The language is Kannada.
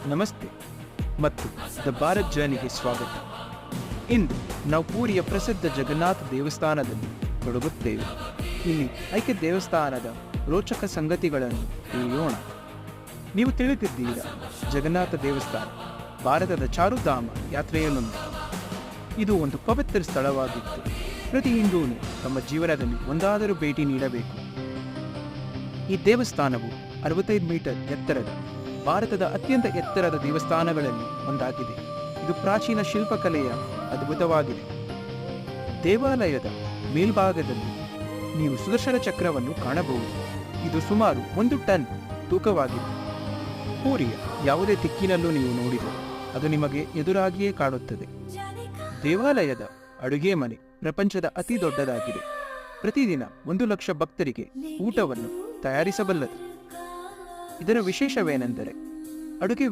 ನಮಸ್ತೆ ಮತ್ತು ದ ಭಾರತ್ ಜರ್ನಿಗೆ ಸ್ವಾಗತ. ಇಂದು ನಾವು ಪೂರಿಯ ಪ್ರಸಿದ್ಧ ಜಗನ್ನಾಥ ದೇವಸ್ಥಾನದಲ್ಲಿ ತೊಡಗುತ್ತೇವೆ. ಇಲ್ಲಿ ಐಕ್ಯ ದೇವಸ್ಥಾನದ ರೋಚಕ ಸಂಗತಿಗಳನ್ನು ತಿಳಿಯೋಣ. ನೀವು ತಿಳಿದಿದ್ದೀರಾ, ಜಗನ್ನಾಥ ದೇವಸ್ಥಾನ ಭಾರತದ ಚಾರುಧಾಮ ಯಾತ್ರೆಯಲ್ಲೊಂದು. ಇದು ಒಂದು ಪವಿತ್ರ ಸ್ಥಳವಾಗಿತ್ತು. ಪ್ರತಿ ಹಿಂದೂನು ತಮ್ಮ ಜೀವನದಲ್ಲಿ ಒಂದಾದರೂ ಭೇಟಿ ನೀಡಬೇಕು. ಈ ದೇವಸ್ಥಾನವು 65 ಮೀಟರ್ ಎತ್ತರದ ಭಾರತದ ಅತ್ಯಂತ ಎತ್ತರದ ದೇವಸ್ಥಾನಗಳಲ್ಲಿ ಒಂದಾಗಿದೆ. ಇದು ಪ್ರಾಚೀನ ಶಿಲ್ಪಕಲೆಯ ಅದ್ಭುತವಾಗಿದೆ. ದೇವಾಲಯದ ಮೇಲ್ಭಾಗದಲ್ಲಿ ನೀವು ಸುದರ್ಶನ ಚಕ್ರವನ್ನು ಕಾಣಬಹುದು. ಇದು ಸುಮಾರು 1 ಟನ್ ತೂಕವಾಗಿದೆ. ಪೂರಿಯ ಯಾವುದೇ ದಿಕ್ಕಿನಲ್ಲೂ ನೀವು ನೋಡಿದರೆ ಅದು ನಿಮಗೆ ಎದುರಾಗಿಯೇ ಕಾಣುತ್ತದೆ. ದೇವಾಲಯದ ಅಡುಗೆ ಮನೆ ಪ್ರಪಂಚದ ಅತಿ ದೊಡ್ಡದಾಗಿದೆ. ಪ್ರತಿದಿನ 1 ಲಕ್ಷ ಭಕ್ತರಿಗೆ ಊಟವನ್ನು ತಯಾರಿಸಬಲ್ಲದು. ಇದರ ವಿಶೇಷವೇನೆಂದರೆ ಅಡುಗೆ